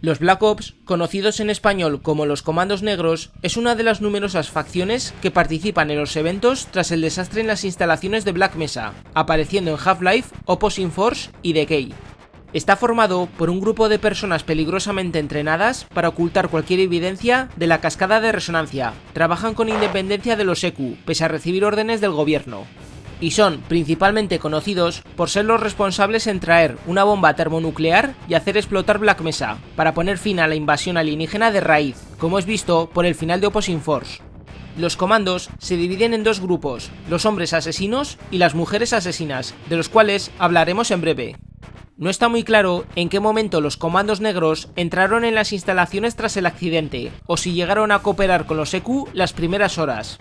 Los Black Ops, conocidos en español como los Comandos Negros, es una de las numerosas facciones que participan en los eventos tras el desastre en las instalaciones de Black Mesa, apareciendo en Half-Life, Opposing Force y Decay. Está formado por un grupo de personas peligrosamente entrenadas para ocultar cualquier evidencia de la cascada de resonancia. Trabajan con independencia de los EQ, pese a recibir órdenes del gobierno. Y son principalmente conocidos por ser los responsables en traer una bomba termonuclear y hacer explotar Black Mesa, para poner fin a la invasión alienígena de raíz, como es visto por el final de Opposing Force. Los comandos se dividen en dos grupos, los hombres asesinos y las mujeres asesinas, de los cuales hablaremos en breve. No está muy claro en qué momento los Comandos Negros entraron en las instalaciones tras el accidente, o si llegaron a cooperar con los EQ las primeras horas.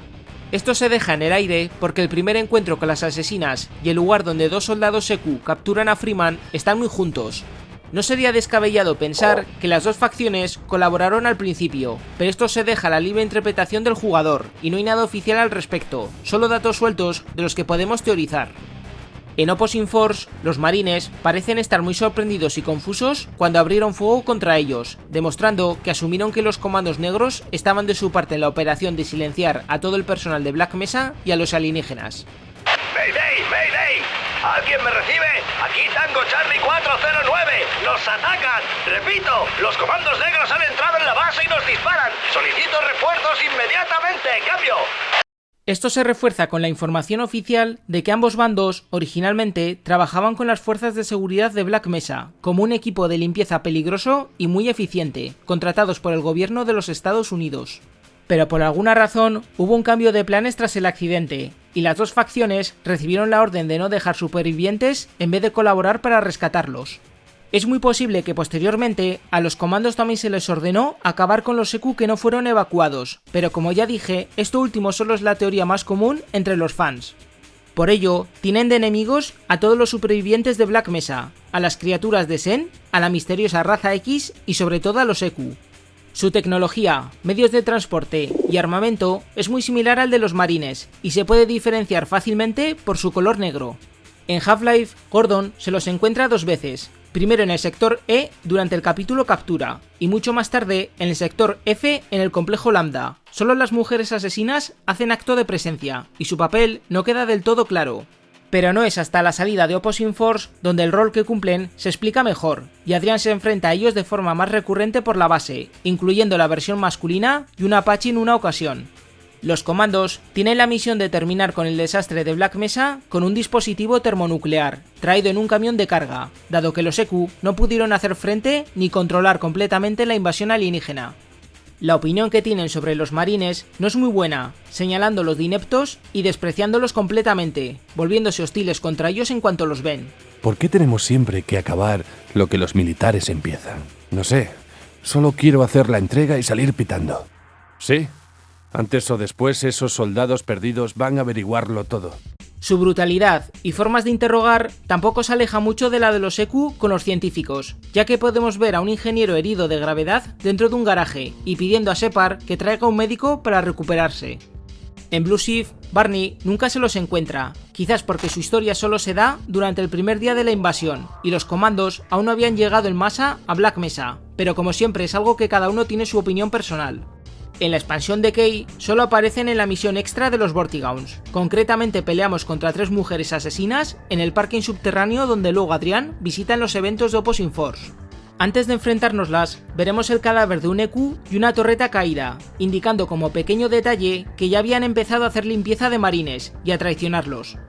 Esto se deja en el aire porque el primer encuentro con las asesinas y el lugar donde dos soldados EQ capturan a Freeman están muy juntos. No sería descabellado pensar que las dos facciones colaboraron al principio, pero esto se deja a la libre interpretación del jugador y no hay nada oficial al respecto, solo datos sueltos de los que podemos teorizar. En Opposing Force, los marines parecen estar muy sorprendidos y confusos cuando abrieron fuego contra ellos, demostrando que asumieron que los Comandos Negros estaban de su parte en la operación de silenciar a todo el personal de Black Mesa y a los alienígenas. ¡Mayday! ¡Mayday! ¿Alguien me recibe? Aquí Tango Charlie 409. ¡Nos atacan! Repito, los Comandos Negros han entrado en la base y nos disparan. Solicito refuerzos inmediatamente. ¡Cambio! Esto se refuerza con la información oficial de que ambos bandos originalmente trabajaban con las fuerzas de seguridad de Black Mesa, como un equipo de limpieza peligroso y muy eficiente, contratados por el gobierno de los Estados Unidos. Pero por alguna razón hubo un cambio de planes tras el accidente, y las dos facciones recibieron la orden de no dejar supervivientes en vez de colaborar para rescatarlos. Es muy posible que posteriormente a los comandos también se les ordenó acabar con los EQ que no fueron evacuados, pero como ya dije, esto último solo es la teoría más común entre los fans. Por ello, tienen de enemigos a todos los supervivientes de Black Mesa, a las criaturas de Sen, a la misteriosa raza X y sobre todo a los EQ. Su tecnología, medios de transporte y armamento es muy similar al de los marines y se puede diferenciar fácilmente por su color negro. En Half-Life, Gordon se los encuentra dos veces, primero en el sector E durante el capítulo Captura, y mucho más tarde en el sector F en el complejo Lambda. Solo las mujeres asesinas hacen acto de presencia, y su papel no queda del todo claro. Pero no es hasta la salida de Opposing Force donde el rol que cumplen se explica mejor, y Adrian se enfrenta a ellos de forma más recurrente por la base, incluyendo la versión masculina y un Apache en una ocasión. Los comandos tienen la misión de terminar con el desastre de Black Mesa con un dispositivo termonuclear, traído en un camión de carga, dado que los EQ no pudieron hacer frente ni controlar completamente la invasión alienígena. La opinión que tienen sobre los marines no es muy buena, señalándolos de ineptos y despreciándolos completamente, volviéndose hostiles contra ellos en cuanto los ven. ¿Por qué tenemos siempre que acabar lo que los militares empiezan? No sé, solo quiero hacer la entrega y salir pitando. Sí. Antes o después esos soldados perdidos van a averiguarlo todo. Su brutalidad y formas de interrogar tampoco se aleja mucho de la de los EQ con los científicos, ya que podemos ver a un ingeniero herido de gravedad dentro de un garaje y pidiendo a Shepard que traiga un médico para recuperarse. En Blue Shift, Barney nunca se los encuentra, quizás porque su historia solo se da durante el primer día de la invasión, y los comandos aún no habían llegado en masa a Black Mesa, pero como siempre es algo que cada uno tiene su opinión personal. En la expansión Decay solo aparecen en la misión extra de los Vortigauns. Concretamente peleamos contra 3 mujeres asesinas en el parking subterráneo donde luego Adrian visita en los eventos de Opposing Force. Antes de enfrentárnoslas, veremos el cadáver de un EQ y una torreta caída, indicando como pequeño detalle que ya habían empezado a hacer limpieza de marines y a traicionarlos.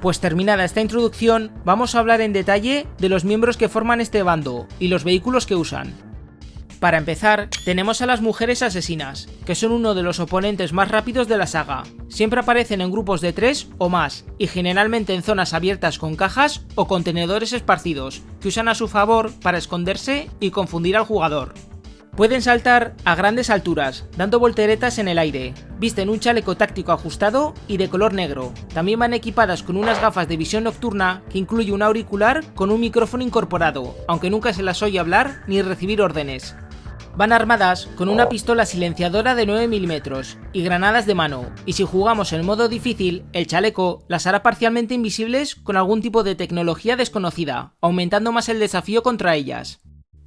Pues terminada esta introducción, vamos a hablar en detalle de los miembros que forman este bando y los vehículos que usan. Para empezar, tenemos a las mujeres asesinas, que son uno de los oponentes más rápidos de la saga. Siempre aparecen en grupos de 3 o más, y generalmente en zonas abiertas con cajas o contenedores esparcidos, que usan a su favor para esconderse y confundir al jugador. Pueden saltar a grandes alturas, dando volteretas en el aire, visten un chaleco táctico ajustado y de color negro. También van equipadas con unas gafas de visión nocturna que incluye un auricular con un micrófono incorporado, aunque nunca se las oye hablar ni recibir órdenes. Van armadas con una pistola silenciadora de 9 mm y granadas de mano, y si jugamos en modo difícil, el chaleco las hará parcialmente invisibles con algún tipo de tecnología desconocida, aumentando más el desafío contra ellas.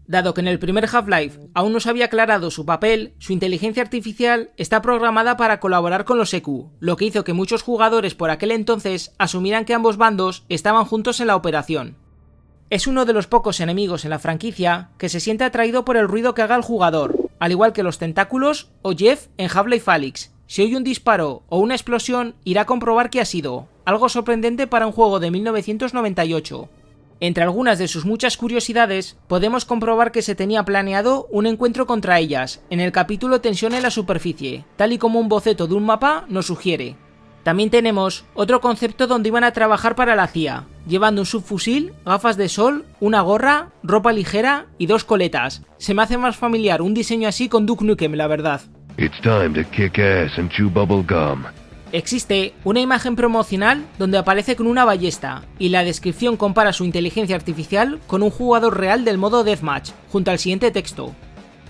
Dado que en el primer Half-Life aún no se había aclarado su papel, su inteligencia artificial está programada para colaborar con los EQ, lo que hizo que muchos jugadores por aquel entonces asumieran que ambos bandos estaban juntos en la operación. Es uno de los pocos enemigos en la franquicia que se siente atraído por el ruido que haga el jugador, al igual que los tentáculos o Jeff en Half-Life Alyx. Si oye un disparo o una explosión, irá a comprobar qué ha sido, algo sorprendente para un juego de 1998. Entre algunas de sus muchas curiosidades, podemos comprobar que se tenía planeado un encuentro contra ellas, en el capítulo Tensión en la superficie, tal y como un boceto de un mapa nos sugiere. También tenemos otro concepto donde iban a trabajar para la CIA, llevando un subfusil, gafas de sol, una gorra, ropa ligera y 2 coletas. Se me hace más familiar un diseño así con Duke Nukem, la verdad. It's time to kick ass and chew bubble gum. Existe una imagen promocional donde aparece con una ballesta, y la descripción compara su inteligencia artificial con un jugador real del modo Deathmatch, junto al siguiente texto.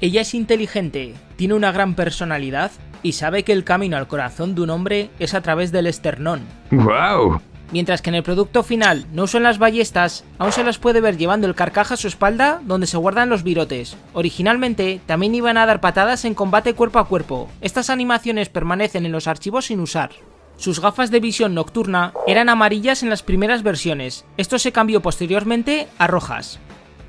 Ella es inteligente, tiene una gran personalidad y sabe que el camino al corazón de un hombre es a través del esternón. ¡Wow! Mientras que en el producto final no usan las ballestas, aún se las puede ver llevando el carcaj a su espalda donde se guardan los virotes. Originalmente también iban a dar patadas en combate cuerpo a cuerpo. Estas animaciones permanecen en los archivos sin usar. Sus gafas de visión nocturna eran amarillas en las primeras versiones, esto se cambió posteriormente a rojas.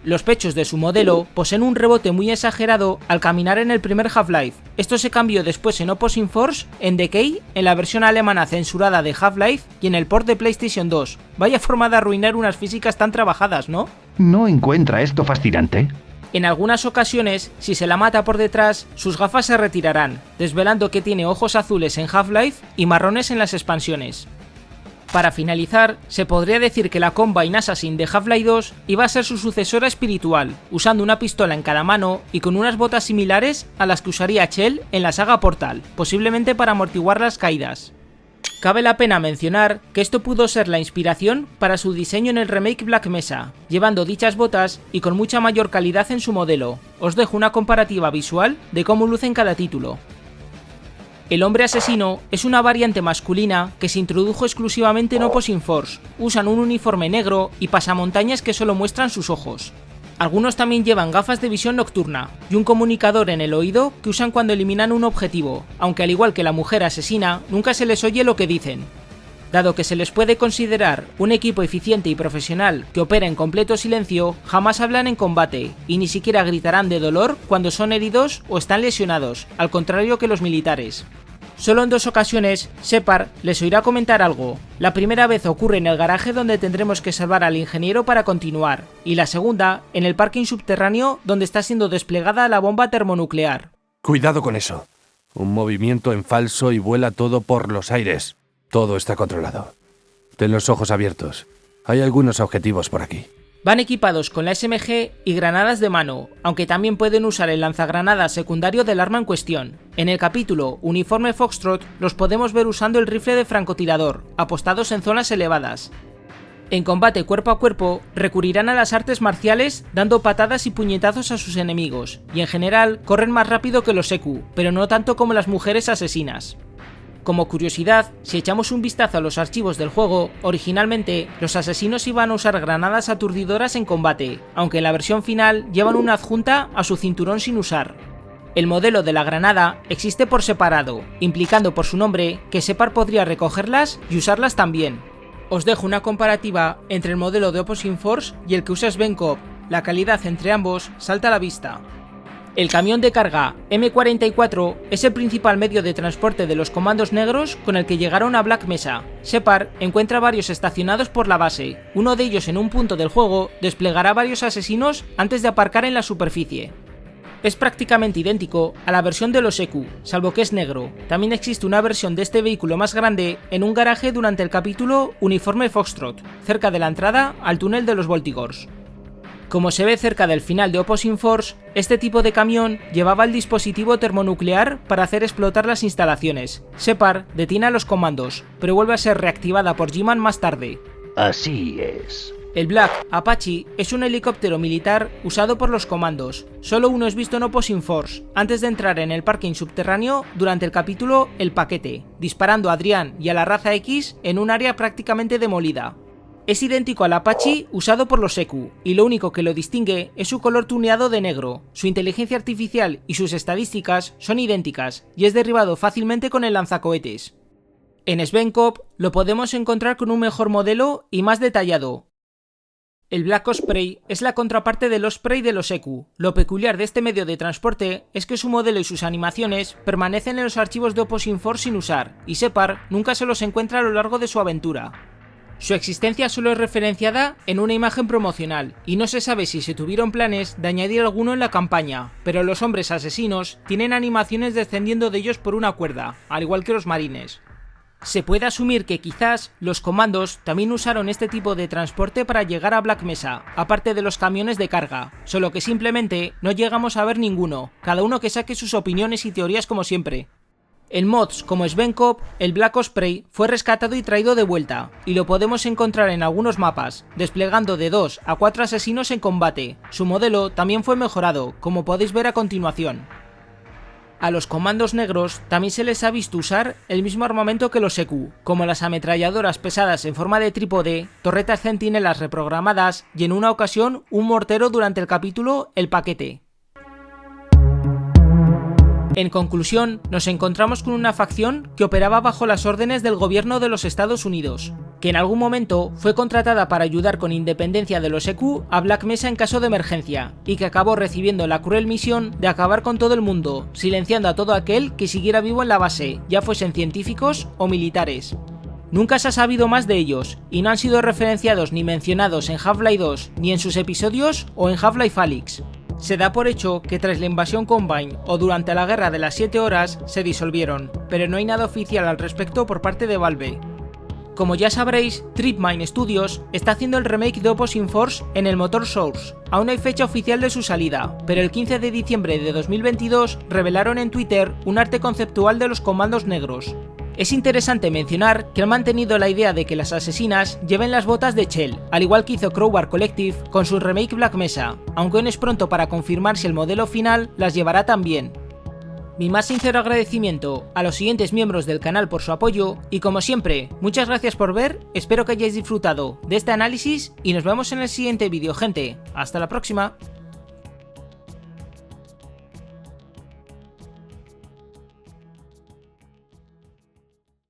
Los pechos de su modelo poseen un rebote muy exagerado al caminar en el primer Half-Life. Esto se cambió después en Opposing Force, en Decay, en la versión alemana censurada de Half-Life y en el port de PlayStation 2. Vaya forma de arruinar unas físicas tan trabajadas, ¿no? ¿No encuentra esto fascinante? En algunas ocasiones, si se la mata por detrás, sus gafas se retirarán, desvelando que tiene ojos azules en Half-Life y marrones en las expansiones. Para finalizar, se podría decir que la Combine Assassin de Half-Life 2 iba a ser su sucesora espiritual, usando una pistola en cada mano y con unas botas similares a las que usaría Chell en la saga Portal, posiblemente para amortiguar las caídas. Cabe la pena mencionar que esto pudo ser la inspiración para su diseño en el remake Black Mesa, llevando dichas botas y con mucha mayor calidad en su modelo. Os dejo una comparativa visual de cómo luce en cada título. El hombre asesino es una variante masculina que se introdujo exclusivamente en Opposing Force. Usan un uniforme negro y pasamontañas que solo muestran sus ojos. Algunos también llevan gafas de visión nocturna y un comunicador en el oído que usan cuando eliminan un objetivo, aunque al igual que la mujer asesina, nunca se les oye lo que dicen. Dado que se les puede considerar un equipo eficiente y profesional que opera en completo silencio, jamás hablan en combate y ni siquiera gritarán de dolor cuando son heridos o están lesionados, al contrario que los militares. Solo en 2 ocasiones, Shepard les oirá comentar algo. La primera vez ocurre en el garaje donde tendremos que salvar al ingeniero para continuar, y la segunda, en el parking subterráneo donde está siendo desplegada la bomba termonuclear. Cuidado con eso. Un movimiento en falso y vuela todo por los aires. Todo está controlado. Ten los ojos abiertos. Hay algunos objetivos por aquí. Van equipados con la SMG y granadas de mano, aunque también pueden usar el lanzagranadas secundario del arma en cuestión. En el capítulo Uniforme Foxtrot los podemos ver usando el rifle de francotirador, apostados en zonas elevadas. En combate cuerpo a cuerpo, recurrirán a las artes marciales dando patadas y puñetazos a sus enemigos, y en general corren más rápido que los EQ, pero no tanto como las mujeres asesinas. Como curiosidad, si echamos un vistazo a los archivos del juego, originalmente los asesinos iban a usar granadas aturdidoras en combate, aunque en la versión final llevan una adjunta a su cinturón sin usar. El modelo de la granada existe por separado, implicando por su nombre que Shepard podría recogerlas y usarlas también. Os dejo una comparativa entre el modelo de Opposing Force y el que usa Sven Kopp. La calidad entre ambos salta a la vista. El camión de carga M44 es el principal medio de transporte de los comandos negros con el que llegaron a Black Mesa. Shepard encuentra varios estacionados por la base. Uno de ellos en un punto del juego desplegará varios asesinos antes de aparcar en la superficie. Es prácticamente idéntico a la versión de los EQ, salvo que es negro. También existe una versión de este vehículo más grande en un garaje durante el capítulo Uniforme Foxtrot, cerca de la entrada al túnel de los Voltigors. Como se ve cerca del final de Opposing Force, este tipo de camión llevaba el dispositivo termonuclear para hacer explotar las instalaciones. Shepard detiene a los comandos, pero vuelve a ser reactivada por G-Man más tarde. Así es. El Black Apache es un helicóptero militar usado por los comandos. Solo uno es visto en Opposing Force, antes de entrar en el parking subterráneo durante el capítulo El Paquete, disparando a Adrian y a la raza X en un área prácticamente demolida. Es idéntico al Apache usado por los Seku, y lo único que lo distingue es su color tuneado de negro. Su inteligencia artificial y sus estadísticas son idénticas, y es derribado fácilmente con el lanzacohetes. En Svenkop lo podemos encontrar con un mejor modelo y más detallado. El Black Osprey es la contraparte del Osprey de los Seku. Lo peculiar de este medio de transporte es que su modelo y sus animaciones permanecen en los archivos de Opposing Force sin usar, y Shepard nunca se los encuentra a lo largo de su aventura. Su existencia solo es referenciada en una imagen promocional, y no se sabe si se tuvieron planes de añadir alguno en la campaña, pero los hombres asesinos tienen animaciones descendiendo de ellos por una cuerda, al igual que los marines. Se puede asumir que quizás los comandos también usaron este tipo de transporte para llegar a Black Mesa, aparte de los camiones de carga, solo que simplemente no llegamos a ver ninguno, cada uno que saque sus opiniones y teorías como siempre. En mods como Svenkop, el Black Osprey fue rescatado y traído de vuelta, y lo podemos encontrar en algunos mapas, desplegando de 2 a 4 asesinos en combate. Su modelo también fue mejorado, como podéis ver a continuación. A los comandos negros también se les ha visto usar el mismo armamento que los Seku, como las ametralladoras pesadas en forma de trípode, torretas centinelas reprogramadas y en una ocasión un mortero durante el capítulo El Paquete. En conclusión, nos encontramos con una facción que operaba bajo las órdenes del gobierno de los Estados Unidos, que en algún momento fue contratada para ayudar con independencia de los Seku a Black Mesa en caso de emergencia, y que acabó recibiendo la cruel misión de acabar con todo el mundo, silenciando a todo aquel que siguiera vivo en la base, ya fuesen científicos o militares. Nunca se ha sabido más de ellos, y no han sido referenciados ni mencionados en Half-Life 2, ni en sus episodios o en Half-Life Alyx. Se da por hecho que tras la invasión Combine o durante la guerra de las 7 horas se disolvieron, pero no hay nada oficial al respecto por parte de Valve. Como ya sabréis, Tripmine Studios está haciendo el remake de Opposing Force en el motor Source. Aún no hay fecha oficial de su salida, pero el 15 de diciembre de 2022 revelaron en Twitter un arte conceptual de los comandos negros. Es interesante mencionar que han mantenido la idea de que las asesinas lleven las botas de Chell, al igual que hizo Crowbar Collective con su remake Black Mesa, aunque aún es pronto para confirmar si el modelo final las llevará también. Mi más sincero agradecimiento a los siguientes miembros del canal por su apoyo y, como siempre, muchas gracias por ver, espero que hayáis disfrutado de este análisis y nos vemos en el siguiente vídeo, gente. Hasta la próxima.